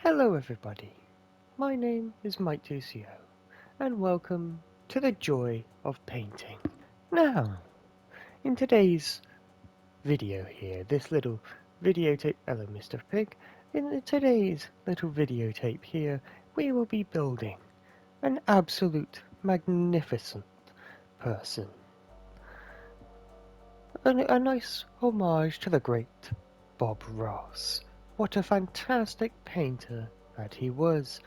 Hello everybody, my name is Mike2CO and welcome to the joy of painting. Now, in today's video here, this little videotape, hello Mr. Pig, in today's little videotape here, we will be building an absolute magnificent person. A nice homage to the great Bob Ross. What a fantastic painter that he was.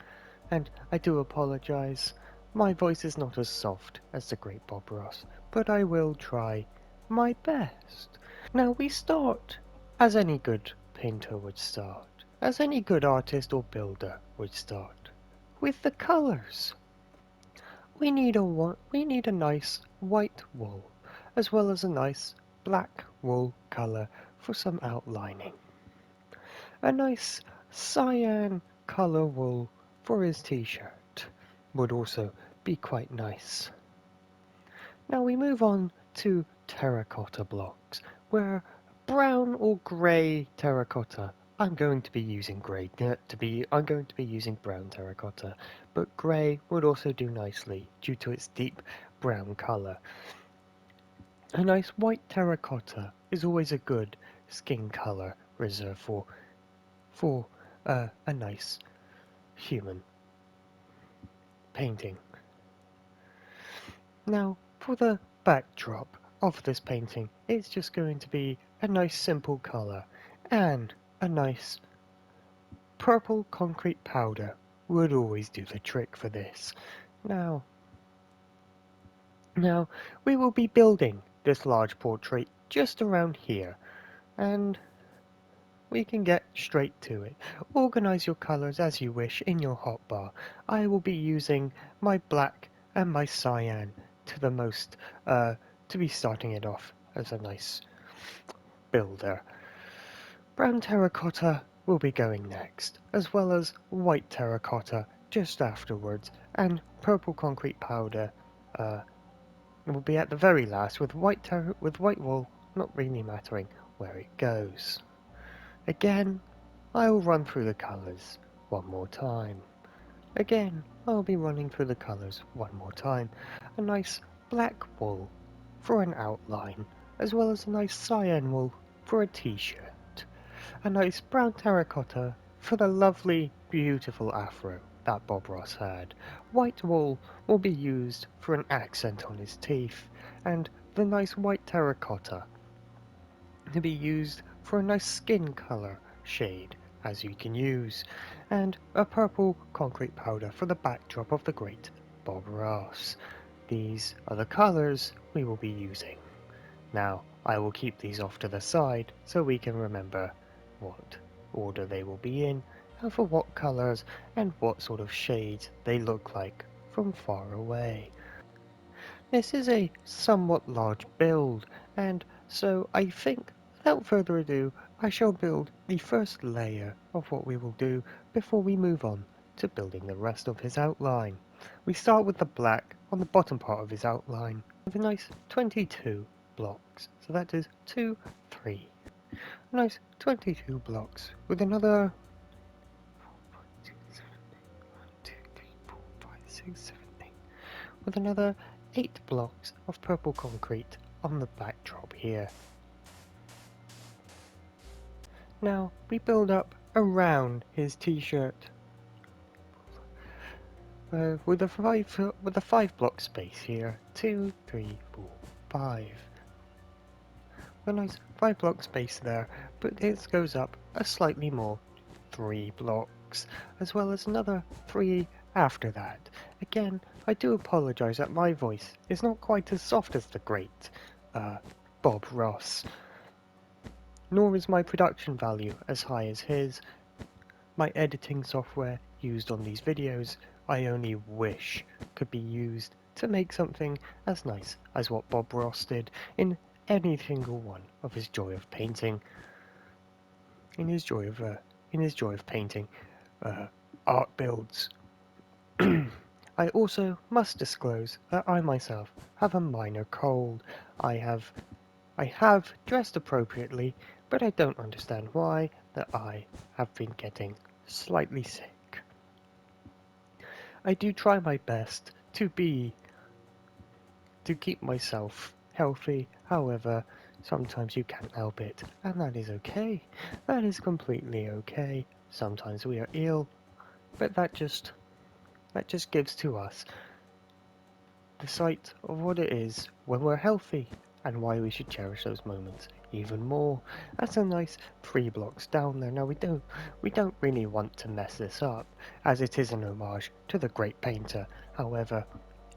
And I do apologize, my voice is not as soft as the great Bob Ross, but I will try my best. Now we start as any good painter would start, as any good artist or builder would start, with the colors. We need a nice white wool, as well as a nice black wool color for some outlining. A nice cyan color wool for his t-shirt would also be quite nice. Now we move on to terracotta blocks, where brown or grey terracotta. I'm going to be using I'm going to be using brown terracotta, but grey would also do nicely due to its deep brown color. A nice white terracotta is always a good skin color reserved for a nice human painting. Now, for the backdrop of this painting, it's just going to be a nice simple color, and a nice purple concrete powder would always do the trick for this. Now, we will be building this large portrait just around here, and we can get straight to it. Organize your colors as you wish in your hotbar. I will be using my black and my cyan to the most, to be starting it off as a nice builder. Brown terracotta will be going next, as well as white terracotta just afterwards, and purple concrete powder will be at the very last, with white wool not really mattering where it goes. Again, I will run through the colours one more time. Again, I'll be running through the colours one more time. A nice black wool for an outline, as well as a nice cyan wool for a t-shirt. A nice brown terracotta for the lovely, beautiful afro that Bob Ross had. White wool will be used for an accent on his teeth, and the nice white terracotta to be used for a nice skin color shade, as you can use, and a purple concrete powder for the backdrop of the great Bob Ross. These are the colors we will be using. Now, I will keep these off to the side so we can remember what order they will be in, and for what colors and what sort of shades they look like from far away. This is a somewhat large build, and so I think, without further ado, I shall build the first layer of what we will do before we move on to building the rest of his outline. We start with the black on the bottom part of his outline with a nice 22 blocks. So that is 2, 3. A nice 22 blocks with another 8, with another 8 blocks of purple concrete on the backdrop here. Now we build up around his t-shirt with a 5 block space here. 2, 3, 4, 5. A nice 5 block space there, but this goes up a slightly more 3 blocks, as well as another 3 after that. Again, I do apologise that my voice is not quite as soft as the great Bob Ross, nor is my production value as high as his. My editing software used on these videos I only wish could be used to make something as nice as what Bob Ross did in any single one of his joy of painting. In his joy of painting art builds. I also must disclose that I myself have a minor cold. I have dressed appropriately, but I don't understand why that I have been getting slightly sick. I do try my best to keep myself healthy, however, sometimes you can't help it, and that is okay. That is completely okay. Sometimes we are ill, but that just gives to us the sight of what it is when we're healthy, and why we should cherish those moments even more. That's a nice 3 blocks down there. Now we don't really want to mess this up, as it is an homage to the great painter. However,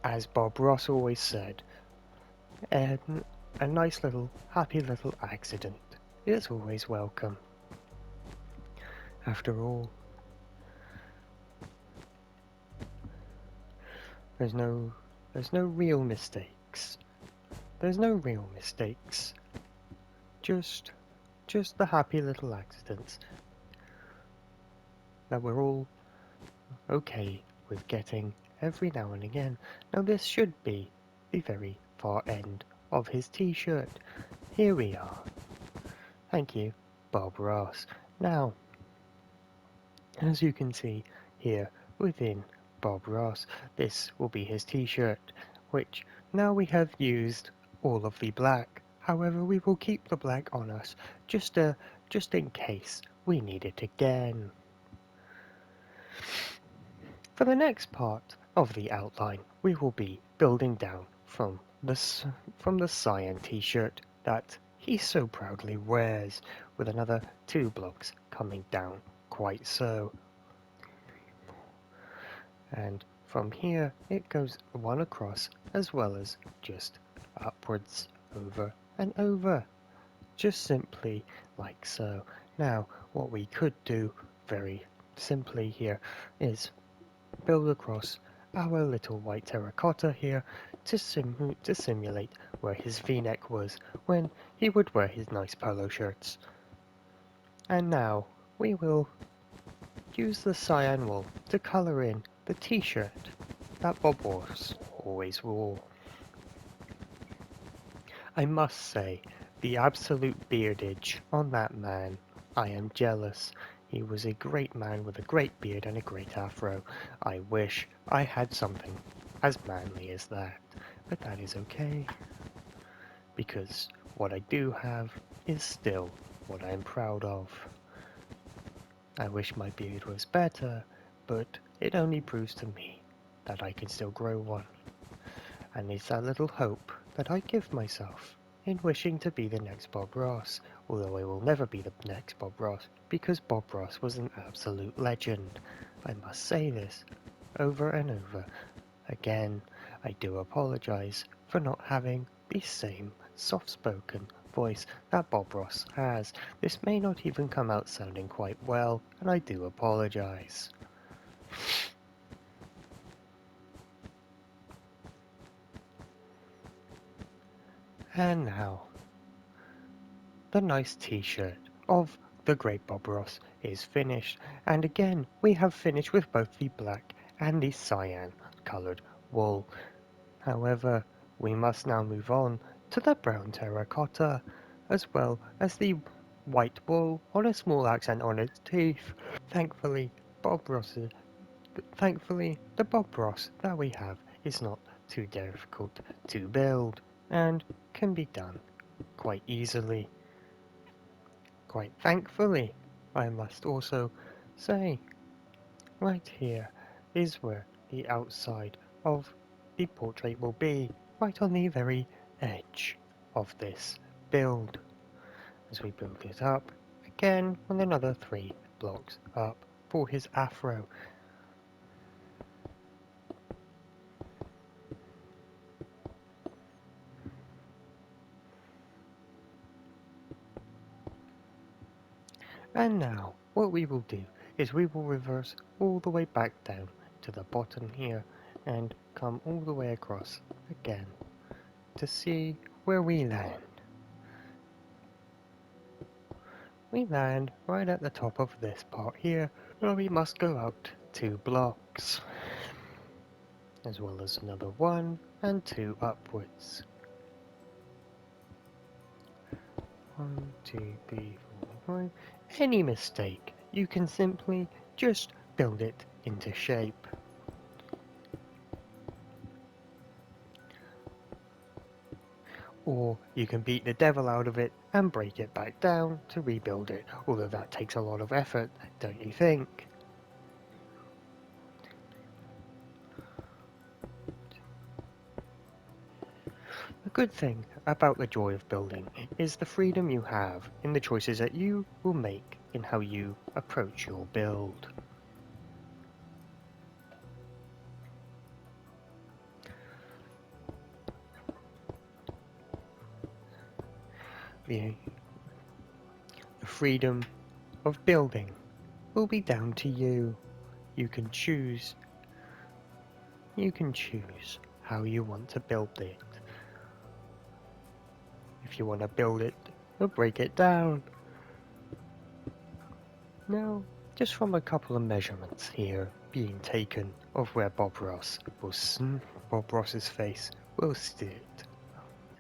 as Bob Ross always said, and a nice little, happy little accident is always welcome. After all, there's no, there's no real mistakes. There's no real mistakes. Just, just the happy little accidents that we're all okay with getting every now and again. Now this should be the very far end of his t-shirt. Here we are. Thank you, Bob Ross. Now, as you can see here within Bob Ross, this will be his t-shirt, which now we have used all of the black. However, we will keep the black on us just in case we need it again. For the next part of the outline, we will be building down from the cyan t-shirt that he so proudly wears, with another 2 blocks coming down quite so. And from here it goes one across as well as just upwards, over and over, just simply like so. Now what we could do very simply here is build across our little white terracotta here to simulate where his v-neck was when he would wear his nice polo shirts. And now we will use the cyan wool to colour in the t-shirt that Bob Ross always wore. I must say, the absolute beardage on that man, I am jealous. He was a great man with a great beard and a great afro. I wish I had something as manly as that, but that is okay, because what I do have is still what I am proud of. I wish my beard was better, but it only proves to me that I can still grow one, and it's that little hope that I give myself in wishing to be the next Bob Ross, although I will never be the next Bob Ross, because Bob Ross was an absolute legend. I must say this over and over again. I do apologise for not having the same soft-spoken voice that Bob Ross has. This may not even come out sounding quite well, and I do apologise. And now, the nice t-shirt of the great Bob Ross is finished, and again we have finished with both the black and the cyan coloured wool. However, we must now move on to the brown terracotta, as well as the white wool on a small accent on its teeth. Thankfully, Bob Ross, thankfully, the Bob Ross that we have is not too difficult to build and can be done quite easily. Quite thankfully, I must also say, right here is where the outside of the portrait will be, right on the very edge of this build. As we build it up, again with another 3 blocks up for his afro. And now, what we will do is we will reverse all the way back down to the bottom here and come all the way across again to see where we land. We land right at the top of this part here, where we must go out 2 blocks, as well as another 1 and 2 upwards. 1, 2, 3, 4, 5. Any mistake, you can simply just build it into shape. Or you can beat the devil out of it and break it back down to rebuild it, although that takes a lot of effort, don't you think? The good thing about the joy of building is the freedom you have in the choices that you will make in how you approach your build. The freedom of building will be down to you. You can choose how you want to build it. If you want to build it or break it down. Now, just from a couple of measurements here being taken of where Bob Ross's face will sit.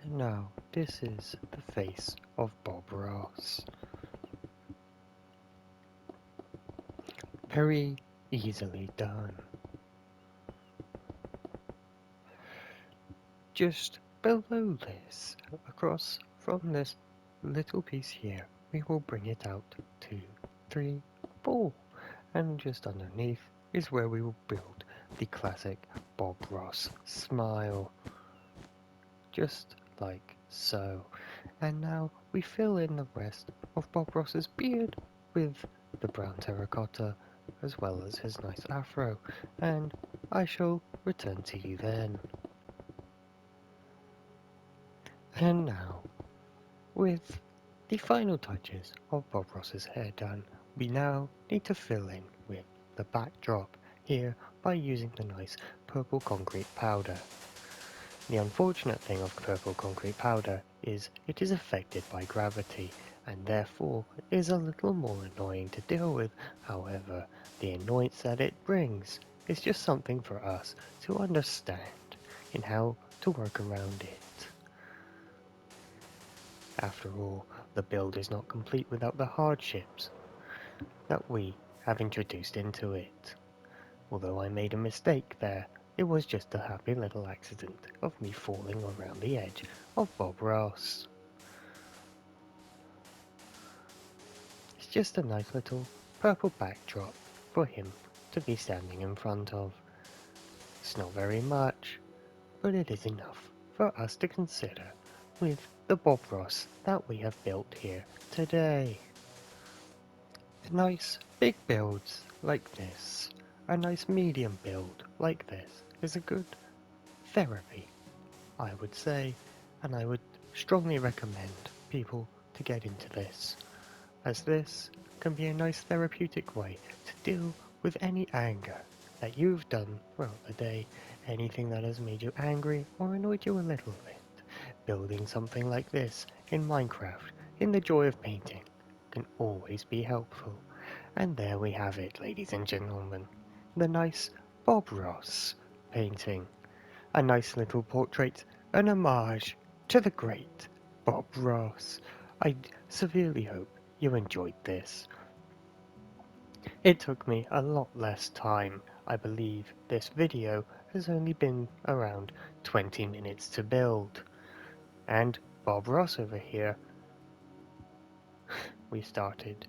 And now, this is the face of Bob Ross. Very easily done. Just below this, across from this little piece here, we will bring it out 2, 3, 4, and just underneath is where we will build the classic Bob Ross smile, just like so. And now we fill in the rest of Bob Ross's beard with the brown terracotta as well as his nice afro, and I shall return to you then. And now, with the final touches of Bob Ross's hair done, we now need to fill in with the backdrop here by using the nice purple concrete powder. The unfortunate thing of purple concrete powder is it is affected by gravity and therefore is a little more annoying to deal with. However, the annoyance that it brings is just something for us to understand in how to work around it. After all, the build is not complete without the hardships that we have introduced into it. Although I made a mistake there, it was just a happy little accident of me falling around the edge of Bob Ross. It's just a nice little purple backdrop for him to be standing in front of. It's not very much, but it is enough for us to consider with the Bob Ross that we have built here today. Nice big builds like this, a nice medium build like this is a good therapy, I would say, and I would strongly recommend people to get into this, as this can be a nice therapeutic way to deal with any anger that you've done throughout the day, anything that has made you angry or annoyed you a little bit. Building something like this in Minecraft, in the joy of painting, can always be helpful. And there we have it, ladies and gentlemen, the nice Bob Ross painting. A nice little portrait, an homage to the great Bob Ross. I severely hope you enjoyed this. It took me a lot less time. I believe this video has only been around 20 minutes to build. And Bob Ross over here, we started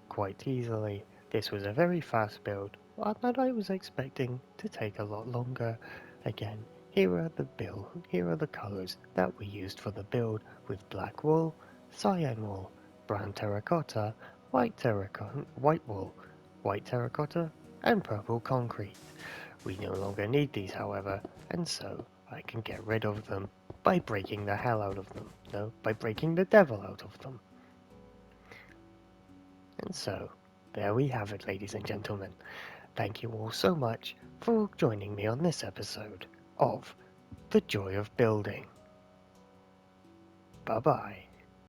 quite easily. This was a very fast build, but I was expecting to take a lot longer. Again, here are the colors that we used for the build with black wool, cyan wool, brown terracotta, white wool, white terracotta, and purple concrete. We no longer need these, however, and so I can get rid of them by breaking the hell out of them. No, by breaking the devil out of them. And so, there we have it, ladies and gentlemen. Thank you all so much for joining me on this episode of The Joy of Building. Bye bye.